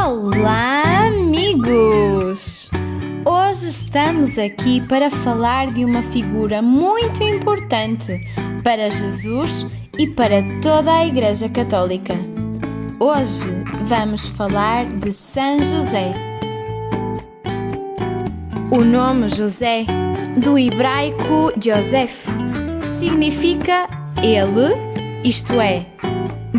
Olá, amigos! Hoje estamos aqui para falar de uma figura muito importante para Jesus e para toda a Igreja Católica. Hoje vamos falar de São José. O nome José, do hebraico Yosef, significa ele, isto é,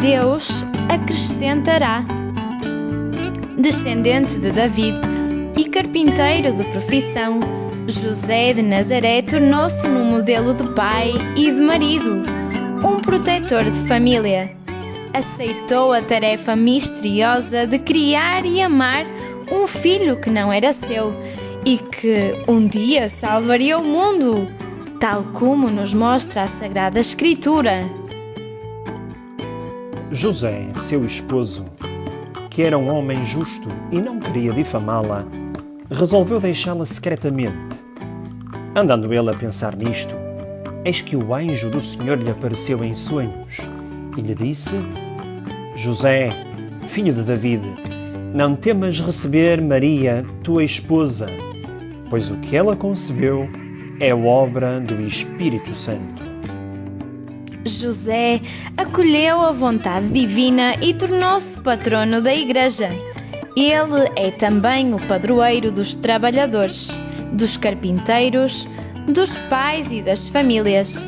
Deus acrescentará. Descendente de David e carpinteiro de profissão, José de Nazaré tornou-se num modelo de pai e de marido, um protetor de família. Aceitou a tarefa misteriosa de criar e amar um filho que não era seu e que um dia salvaria o mundo, tal como nos mostra a Sagrada Escritura. José, seu esposo, que era um homem justo e não queria difamá-la, resolveu deixá-la secretamente. Andando ele a pensar nisto, eis que o anjo do Senhor lhe apareceu em sonhos e lhe disse: José, filho de David, não temas receber Maria, tua esposa, pois o que ela concebeu é obra do Espírito Santo. José acolheu a vontade divina e tornou-se patrono da Igreja. Ele é também o padroeiro dos trabalhadores, dos carpinteiros, dos pais e das famílias.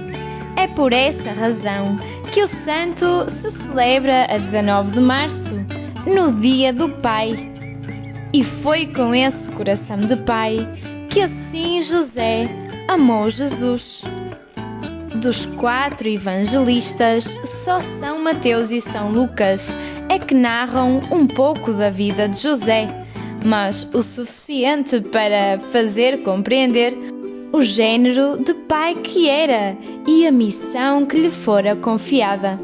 É por essa razão que o santo se celebra a 19 de março, no Dia do Pai. E foi com esse coração de pai que assim José amou Jesus. Dos 4 evangelistas, só São Mateus e São Lucas é que narram um pouco da vida de José, mas o suficiente para fazer compreender o género de pai que era e a missão que lhe fora confiada.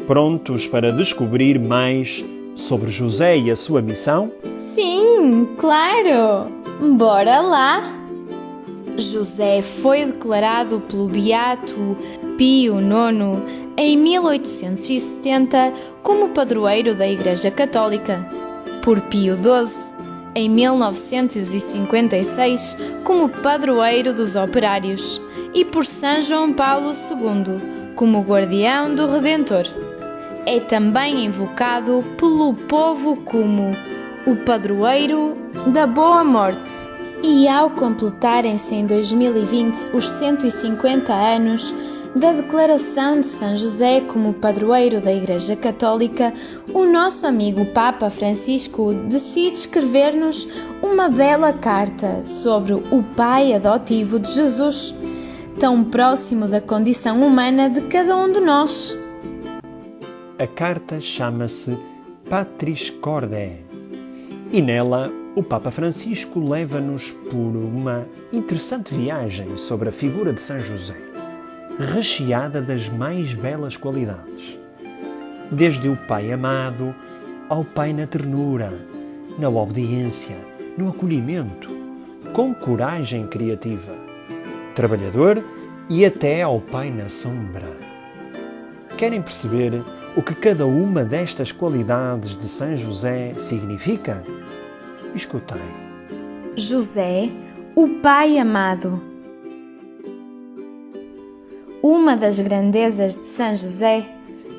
Prontos para descobrir mais sobre José e a sua missão? Sim, claro! Bora lá! José foi declarado pelo Beato Pio IX em 1870 como padroeiro da Igreja Católica, por Pio XII em 1956 como padroeiro dos operários e por São João Paulo II como guardião do Redentor. É também invocado pelo povo como o padroeiro da Boa Morte. E ao completarem-se em 2020 os 150 anos da declaração de São José como padroeiro da Igreja Católica, o nosso amigo Papa Francisco decide escrever-nos uma bela carta sobre o pai adotivo de Jesus, tão próximo da condição humana de cada um de nós. A carta chama-se Patris Corde e nela o Papa Francisco leva-nos por uma interessante viagem sobre a figura de São José, recheada das mais belas qualidades. Desde o pai amado ao pai na ternura, na obediência, no acolhimento, com coragem criativa, trabalhador e até ao pai na sombra. Querem perceber o que cada uma destas qualidades de São José significa? Escutai. José, o pai amado. Uma das grandezas de São José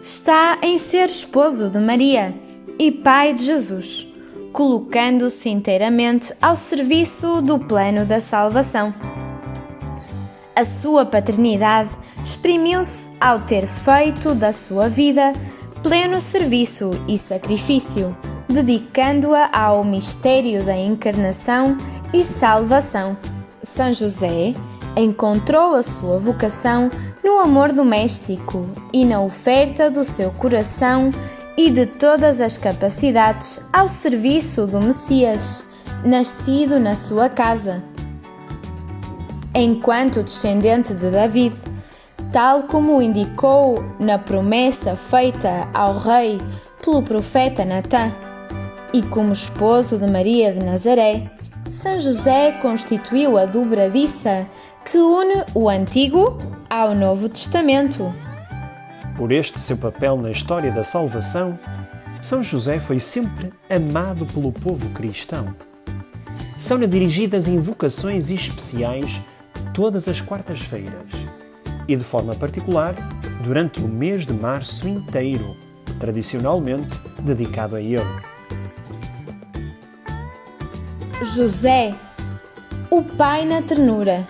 está em ser esposo de Maria e pai de Jesus, colocando-se inteiramente ao serviço do plano da salvação. A sua paternidade exprimiu-se ao ter feito da sua vida pleno serviço e sacrifício, dedicando-a ao mistério da encarnação e salvação. São José encontrou a sua vocação no amor doméstico e na oferta do seu coração e de todas as capacidades ao serviço do Messias, nascido na sua casa. Enquanto descendente de David, tal como o indicou na promessa feita ao rei pelo profeta Natã, e como esposo de Maria de Nazaré, São José constituiu a dobradiça que une o Antigo ao Novo Testamento. Por este seu papel na história da salvação, São José foi sempre amado pelo povo cristão. São-lhe dirigidas invocações especiais todas as quartas-feiras e, de forma particular, durante o mês de março inteiro, tradicionalmente dedicado a ele. José, o pai na ternura.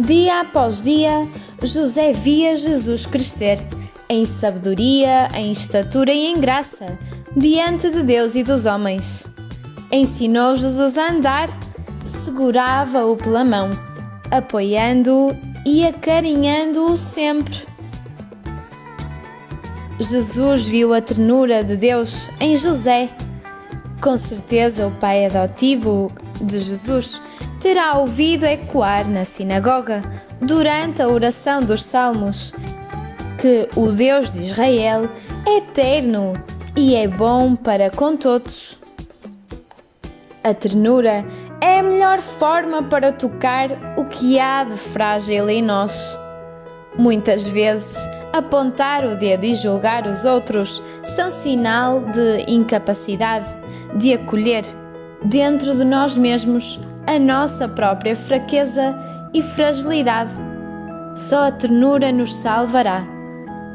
Dia após dia, José via Jesus crescer em sabedoria, em estatura e em graça, diante de Deus e dos homens. Ensinou Jesus a andar, segurava-o pela mão, apoiando-o e acarinhando-o sempre. Jesus viu a ternura de Deus em José. Com certeza o pai adotivo de Jesus terá ouvido ecoar na sinagoga, durante a oração dos Salmos, que o Deus de Israel é eterno e é bom para com todos. A ternura é a melhor forma para tocar o que há de frágil em nós. Muitas vezes, apontar o dedo e julgar os outros são sinal de incapacidade de acolher dentro de nós mesmos a nossa própria fraqueza e fragilidade. Só a ternura nos salvará.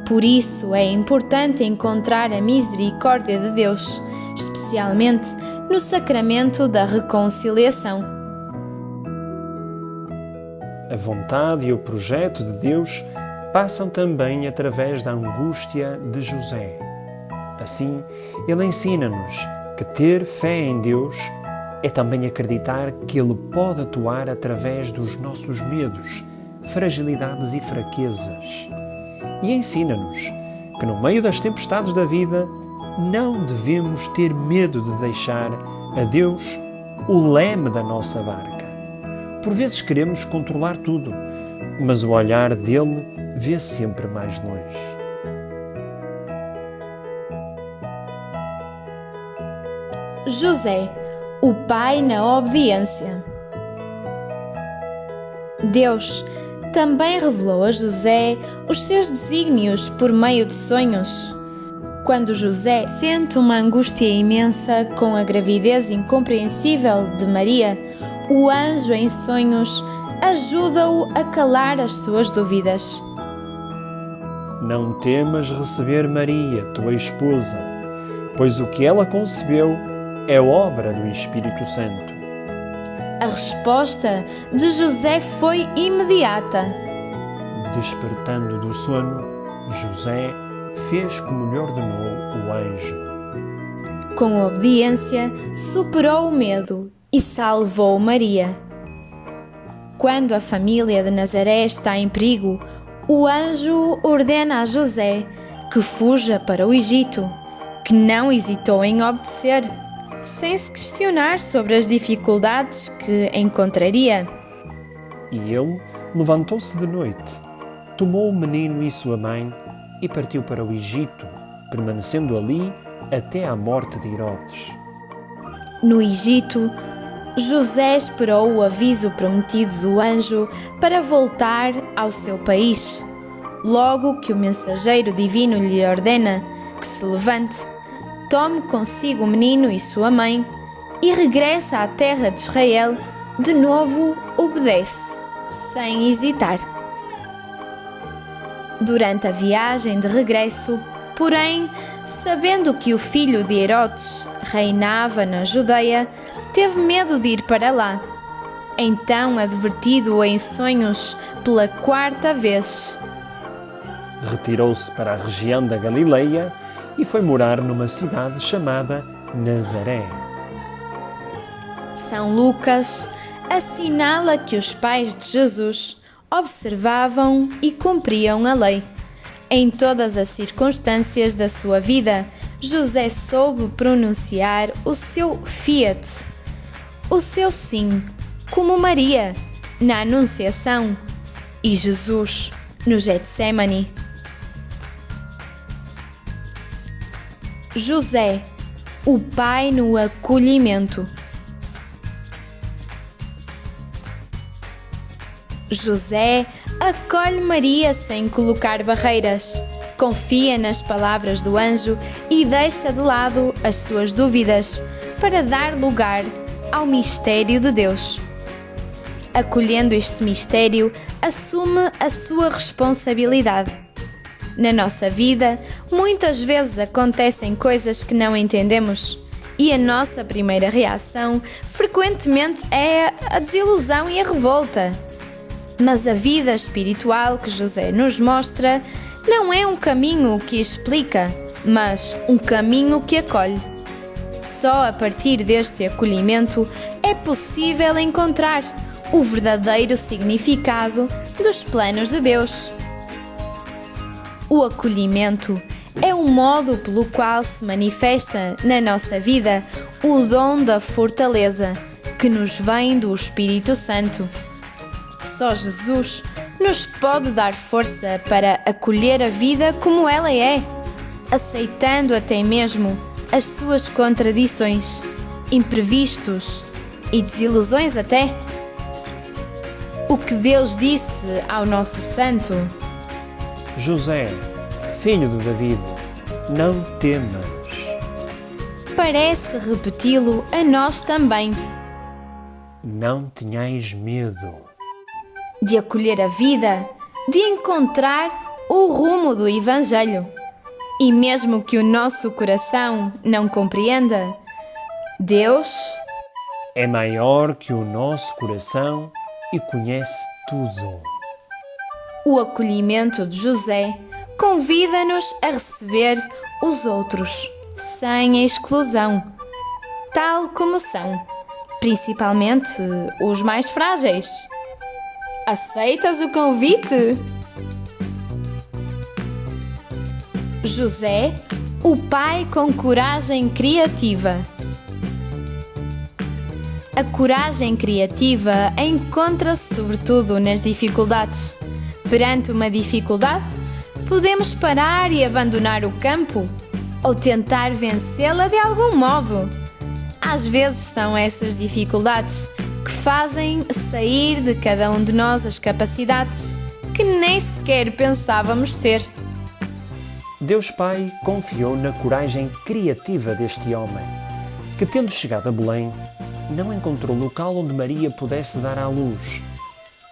Por isso é importante encontrar a misericórdia de Deus, especialmente no sacramento da reconciliação. A vontade e o projeto de Deus passam também através da angústia de José. Assim, ele ensina-nos que ter fé em Deus é também acreditar que Ele pode atuar através dos nossos medos, fragilidades e fraquezas. E ensina-nos que no meio das tempestades da vida não devemos ter medo de deixar a Deus o leme da nossa barca. Por vezes queremos controlar tudo, mas o olhar dele vê sempre mais longe. José, o pai na obediência. Deus também revelou a José os seus desígnios por meio de sonhos. Quando José sente uma angústia imensa com a gravidez incompreensível de Maria, o anjo em sonhos ajuda-o a calar as suas dúvidas. Não temas receber Maria, tua esposa, pois o que ela concebeu é obra do Espírito Santo. A resposta de José foi imediata. Despertando do sono, José fez como lhe ordenou o anjo. Com obediência, superou o medo e salvou Maria. Quando a família de Nazaré está em perigo, o anjo ordena a José que fuja para o Egito, que não hesitou em obedecer, sem se questionar sobre as dificuldades que encontraria. E ele levantou-se de noite, tomou o menino e sua mãe e partiu para o Egito, permanecendo ali até à morte de Herodes. No Egito, José esperou o aviso prometido do anjo para voltar ao seu país. Logo que o mensageiro divino lhe ordena que se levante, tome consigo o menino e sua mãe e regressa à terra de Israel, de novo obedece, sem hesitar. Durante a viagem de regresso, porém, sabendo que o filho de Herodes reinava na Judeia, teve medo de ir para lá. Então, advertido em sonhos pela 4ª vez, retirou-se para a região da Galileia e foi morar numa cidade chamada Nazaré. São Lucas assinala que os pais de Jesus observavam e cumpriam a lei. Em todas as circunstâncias da sua vida, José soube pronunciar o seu fiat, o seu sim, como Maria na Anunciação e Jesus no Getsemane. José, o pai no acolhimento. José acolhe Maria sem colocar barreiras, Confia nas palavras do anjo e deixa de lado as suas dúvidas para dar lugar ao mistério de Deus. Acolhendo este mistério, assume a sua responsabilidade. Na nossa vida, muitas vezes acontecem coisas que não entendemos e a nossa primeira reação frequentemente é a desilusão e a revolta. Mas a vida espiritual que José nos mostra não é um caminho que explica, mas um caminho que acolhe. Só a partir deste acolhimento é possível encontrar o verdadeiro significado dos planos de Deus. O acolhimento é o modo pelo qual se manifesta na nossa vida o dom da fortaleza que nos vem do Espírito Santo. Só Jesus nos pode dar força para acolher a vida como ela é, aceitando até mesmo as suas contradições, imprevistos e desilusões até. O que Deus disse ao nosso santo: José, filho de David, não temas. Parece repeti-lo a nós também. Não tenhais medo. De acolher a vida, de encontrar o rumo do Evangelho. E mesmo que o nosso coração não compreenda, Deus É maior que o nosso coração e conhece tudo. O acolhimento de José convida-nos a receber os outros, sem exclusão, tal como são, principalmente os mais frágeis. Aceitas o convite? José, o pai com coragem criativa. A coragem criativa encontra-se sobretudo nas dificuldades. Perante uma dificuldade, podemos parar e abandonar o campo ou tentar vencê-la de algum modo. Às vezes são essas dificuldades que fazem sair de cada um de nós as capacidades que nem sequer pensávamos ter. Deus Pai confiou na coragem criativa deste homem, que, tendo chegado a Belém, não encontrou local onde Maria pudesse dar à luz,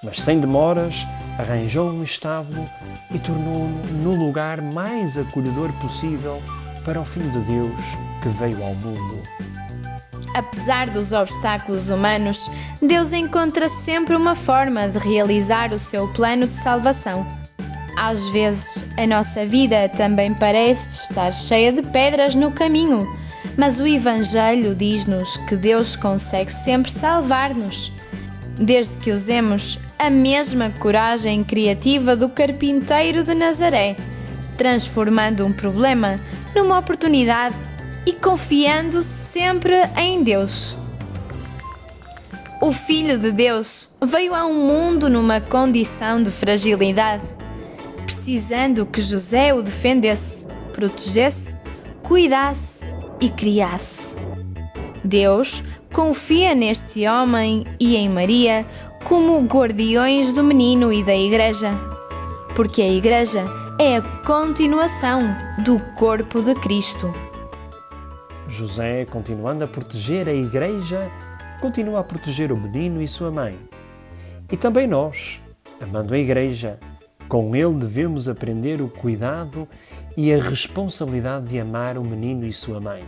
mas sem demoras arranjou um estábulo e tornou-o no lugar mais acolhedor possível para o Filho de Deus que veio ao mundo. Apesar dos obstáculos humanos, Deus encontra sempre uma forma de realizar o seu plano de salvação. Às vezes, a nossa vida também parece estar cheia de pedras no caminho, mas o Evangelho diz-nos que Deus consegue sempre salvar-nos, desde que usemos a mesma coragem criativa do carpinteiro de Nazaré, transformando um problema numa oportunidade e confiando sempre em Deus. O Filho de Deus veio ao mundo numa condição de fragilidade, precisando que José o defendesse, protegesse, cuidasse e criasse. Deus confia neste homem e em Maria como guardiões do menino e da Igreja, porque a Igreja é a continuação do corpo de Cristo. José, continuando a proteger a Igreja, continua a proteger o menino e sua mãe. E também nós, amando a Igreja, com ele devemos aprender o cuidado e a responsabilidade de amar o menino e sua mãe.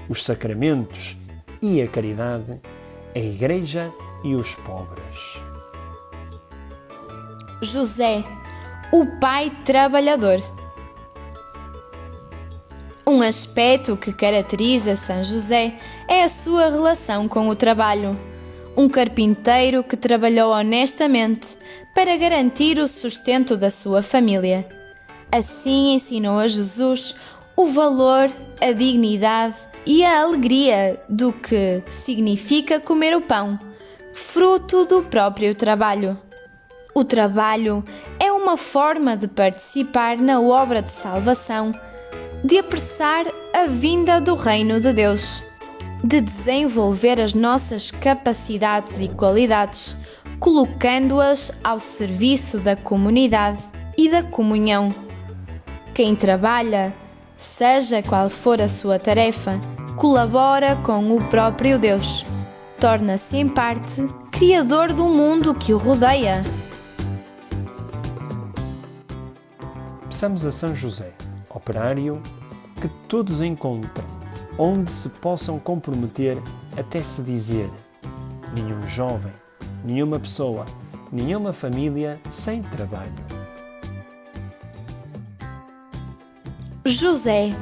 Os sacramentos e a caridade, a Igreja e os pobres. José, o pai trabalhador. Um aspecto que caracteriza São José é a sua relação com o trabalho. Um carpinteiro que trabalhou honestamente para garantir o sustento da sua família. Assim ensinou a Jesus o valor, a dignidade e a alegria do que significa comer o pão, fruto do próprio trabalho. O trabalho é uma forma de participar na obra de salvação, de apressar a vinda do reino de Deus, de desenvolver as nossas capacidades e qualidades, colocando-as ao serviço da comunidade e da comunhão. Quem trabalha, seja qual for a sua tarefa, colabora com o próprio Deus. Torna-se em parte criador do mundo que o rodeia. Peçamos a São José, operário, que todos encontrem onde se possam comprometer até se dizer: nenhum jovem, nenhuma pessoa, nenhuma família sem trabalho. José,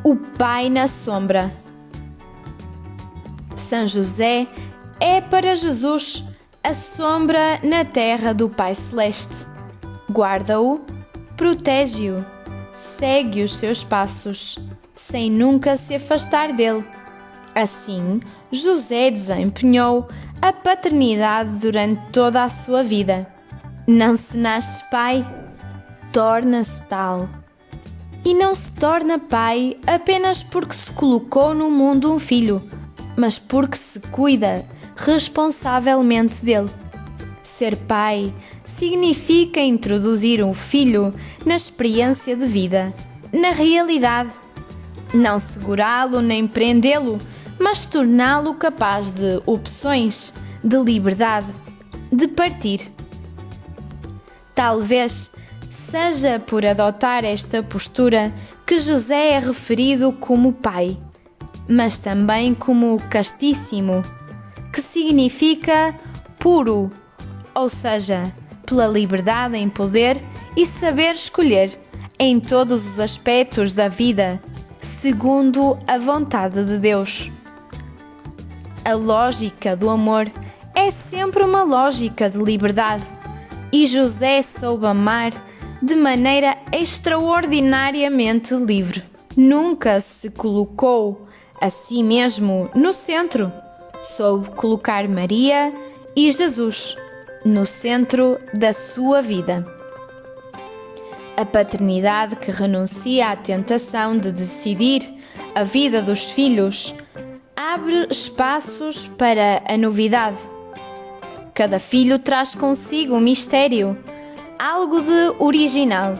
o Pai na sombra. São José é para Jesus a sombra na terra do Pai Celeste. Guarda-o, protege-o, segue os seus passos, sem nunca se afastar dele. Assim, José desempenhou a paternidade durante toda a sua vida. Não se nasce pai, torna-se tal. E não se torna pai apenas porque se colocou no mundo um filho, mas porque se cuida responsavelmente dele. Ser pai significa introduzir um filho na experiência de vida, na realidade. Não segurá-lo nem prendê-lo, mas torná-lo capaz de opções, de liberdade, de partir. Talvez seja por adotar esta postura que José é referido como pai, mas também como castíssimo, que significa puro, ou seja, pela liberdade em poder e saber escolher em todos os aspectos da vida, segundo a vontade de Deus. A lógica do amor é sempre uma lógica de liberdade, e José soube amar de maneira extraordinariamente livre. Nunca se colocou a si mesmo no centro. Soube colocar Maria e Jesus no centro da sua vida. A paternidade que renuncia à tentação de decidir a vida dos filhos abre espaços para a novidade. Cada filho traz consigo um mistério, algo de original,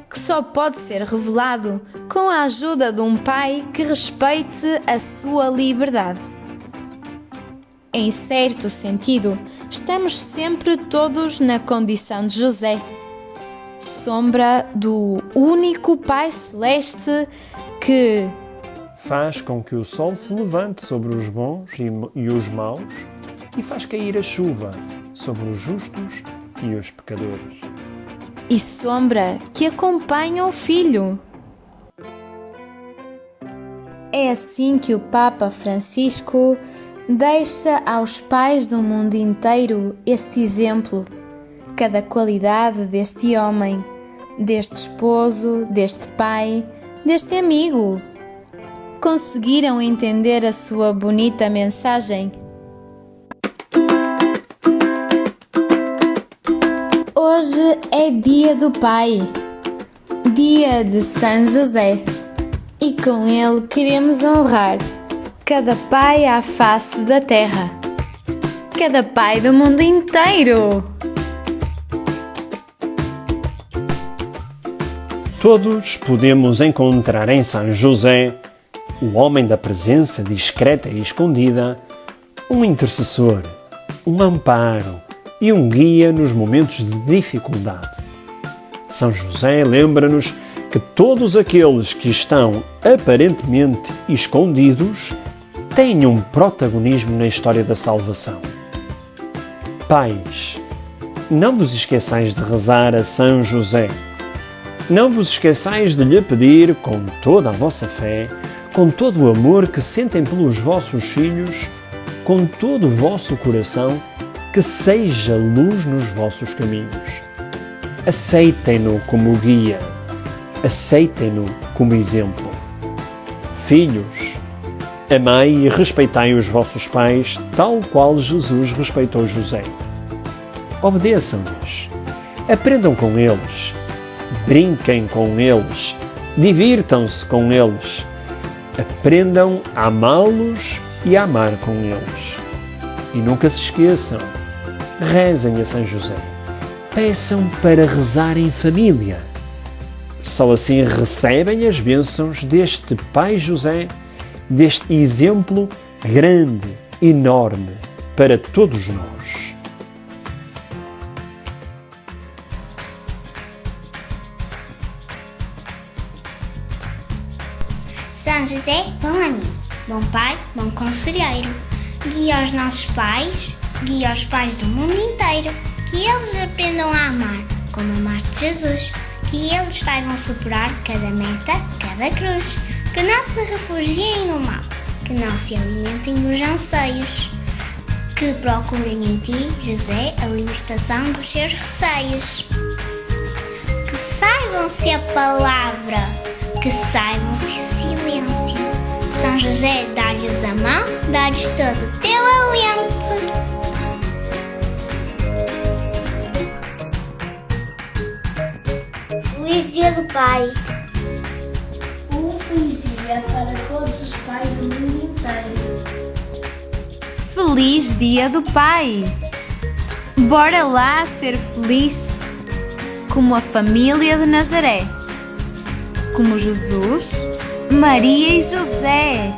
que só pode ser revelado com a ajuda de um pai que respeite a sua liberdade. Em certo sentido, estamos sempre todos na condição de José, sombra do único Pai Celeste que faz com que o sol se levante sobre os bons e os maus e faz cair a chuva sobre os justos e os pecadores. E sombra que acompanha o Filho. É assim que o Papa Francisco deixa aos pais do mundo inteiro este exemplo, cada qualidade deste homem, deste esposo, deste pai, deste amigo. Conseguiram entender a sua bonita mensagem? Hoje é dia do Pai, dia de São José, e com ele queremos honrar cada pai à face da terra, cada pai do mundo inteiro. Todos podemos encontrar em São José, o homem da presença discreta e escondida, um intercessor, um amparo e um guia nos momentos de dificuldade. São José lembra-nos que todos aqueles que estão aparentemente escondidos têm um protagonismo na história da salvação. Pais, não vos esqueçais de rezar a São José. Não vos esqueçais de lhe pedir com toda a vossa fé, com todo o amor que sentem pelos vossos filhos, com todo o vosso coração, que seja luz nos vossos caminhos. Aceitem-no como guia, aceitem-no como exemplo. Filhos, amai e respeitai os vossos pais, tal qual Jesus respeitou José. Obedeçam-lhes, aprendam com eles, brinquem com eles, divirtam-se com eles, aprendam a amá-los e a amar com eles. E nunca se esqueçam, rezem a São José, peçam para rezar em família. Só assim recebem as bênçãos deste Pai José, deste exemplo grande, enorme para todos nós. São José, bom amigo, bom pai, bom conselheiro. Guia os nossos pais, guia os pais do mundo inteiro. Que eles aprendam a amar, como amaste Jesus. Que eles saibam superar cada meta, cada cruz. Que não se refugiem no mal, que não se alimentem dos anseios. Que procurem em ti, José, a libertação dos seus receios. Que saibam se a palavra, que saibam se o silêncio. São José, dá-lhes a mão, dá-lhes todo o teu alento. Feliz Dia do Pai. Um feliz dia para todos os pais do mundo inteiro. Feliz Dia do Pai! Bora lá ser feliz como a família de Nazaré, como Jesus, Maria e José.